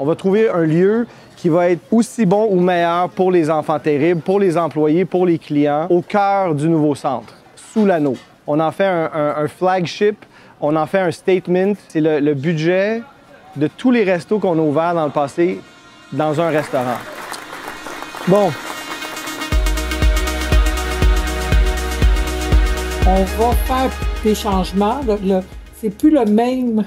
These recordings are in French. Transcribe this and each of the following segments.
On va trouver un lieu qui va être aussi bon ou meilleur pour les enfants terribles, pour les employés, pour les clients, au cœur du nouveau centre, sous l'anneau. On en fait un flagship, on en fait un statement. C'est le budget de tous les restos qu'on a ouverts dans le passé dans un restaurant. Bon. On va faire des changements. C'est plus le même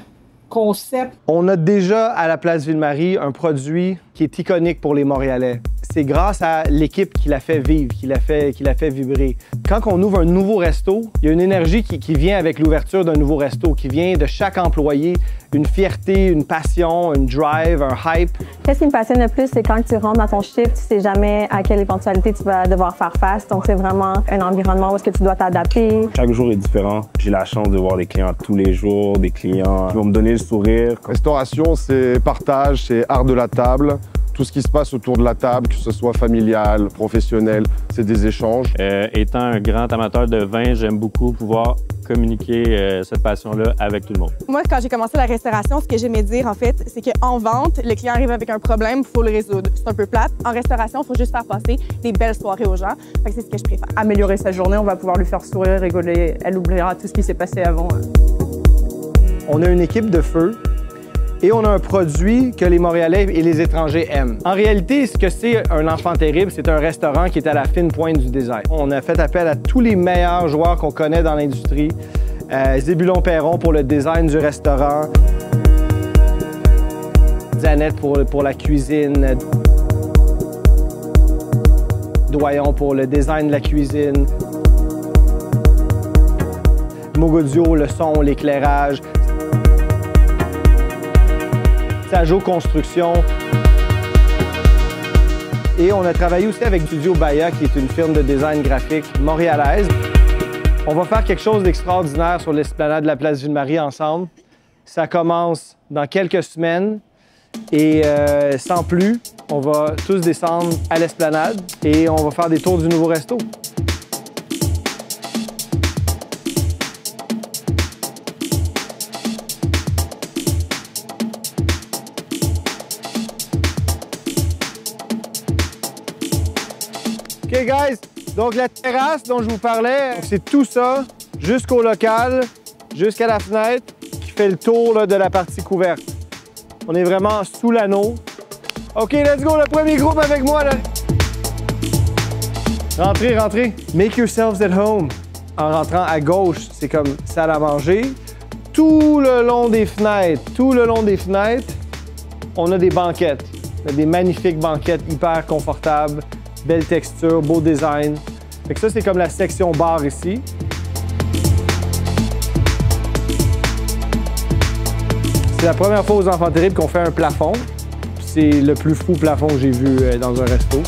concept. On a déjà à la Place Ville-Marie un produit qui est iconique pour les Montréalais. C'est grâce à l'équipe qui l'a fait vivre, qui l'a fait vibrer. Quand on ouvre un nouveau resto, il y a une énergie qui vient avec l'ouverture d'un nouveau resto, qui vient de chaque employé, une fierté, une passion, un drive, un hype. Qu'est-ce qui me passionne le plus, c'est quand tu rentres dans ton shift, tu sais jamais à quelle éventualité tu vas devoir faire face. Donc, c'est vraiment un environnement où est-ce que tu dois t'adapter. Chaque jour est différent. J'ai la chance de voir des clients tous les jours, des clients qui vont me donner le sourire. Restauration, c'est partage, c'est art de la table. Tout ce qui se passe autour de la table, que ce soit familial, professionnel, c'est des échanges. Étant un grand amateur de vin, j'aime beaucoup pouvoir communiquer cette passion-là avec tout le monde. Moi, quand j'ai commencé la restauration, ce que j'aimais dire, en fait, c'est qu'en vente, le client arrive avec un problème, il faut le résoudre. C'est un peu plate. En restauration, il faut juste faire passer des belles soirées aux gens. Fait que c'est ce que je préfère. Améliorer sa journée, on va pouvoir lui faire sourire, rigoler. Elle oubliera tout ce qui s'est passé avant. On a une équipe de feu. Et on a un produit que les Montréalais et les étrangers aiment. En réalité, ce que c'est un enfant terrible, c'est un restaurant qui est à la fine pointe du design. On a fait appel à tous les meilleurs joueurs qu'on connaît dans l'industrie. Zébulon Perron pour le design du restaurant. Zanette pour la cuisine. Doyon pour le design de la cuisine. Mogodio, le son, l'éclairage. Sajo Construction. Et on a travaillé aussi avec Studio Baya, qui est une firme de design graphique montréalaise. On va faire quelque chose d'extraordinaire sur l'esplanade de la Place Ville-Marie ensemble. Ça commence dans quelques semaines et sans plus, on va tous descendre à l'esplanade et on va faire des tours du nouveau resto. OK, guys, donc la terrasse dont je vous parlais, c'est tout ça, jusqu'au local, jusqu'à la fenêtre, qui fait le tour là, de la partie couverte. On est vraiment sous l'anneau. OK, let's go, le premier groupe avec moi, là. Rentrez, rentrez. Make yourselves at home. En rentrant à gauche, c'est comme salle à manger. Tout le long des fenêtres, on a des banquettes. On a des magnifiques banquettes hyper confortables. Belle texture, beau design. Fait que ça, c'est comme la section bar ici. C'est la première fois aux Enfants Terribles qu'on fait un plafond. C'est le plus fou plafond que j'ai vu dans un resto.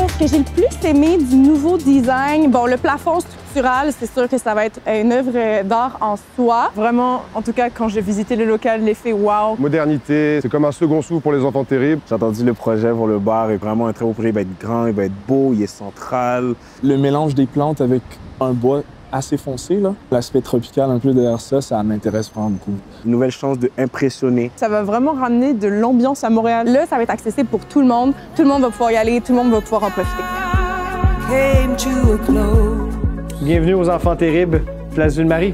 Ce que j'ai le plus aimé du nouveau design, bon, le plafond structural, c'est sûr que ça va être une œuvre d'art en soi. Vraiment, en tout cas, quand j'ai visité le local, l'effet wow. Modernité, c'est comme un second souffle pour les enfants terribles. J'ai entendu le projet pour le bar est vraiment un très beau projet. Il va être grand, il va être beau, il est central. Le mélange des plantes avec un bois assez foncé, là. L'aspect tropical un peu derrière ça, ça m'intéresse vraiment beaucoup. Une nouvelle chance d'impressionner. Ça va vraiment ramener de l'ambiance à Montréal. Là, ça va être accessible pour tout le monde. Tout le monde va pouvoir y aller, tout le monde va pouvoir en profiter. Bienvenue aux Enfants Terribles, Place Ville-Marie.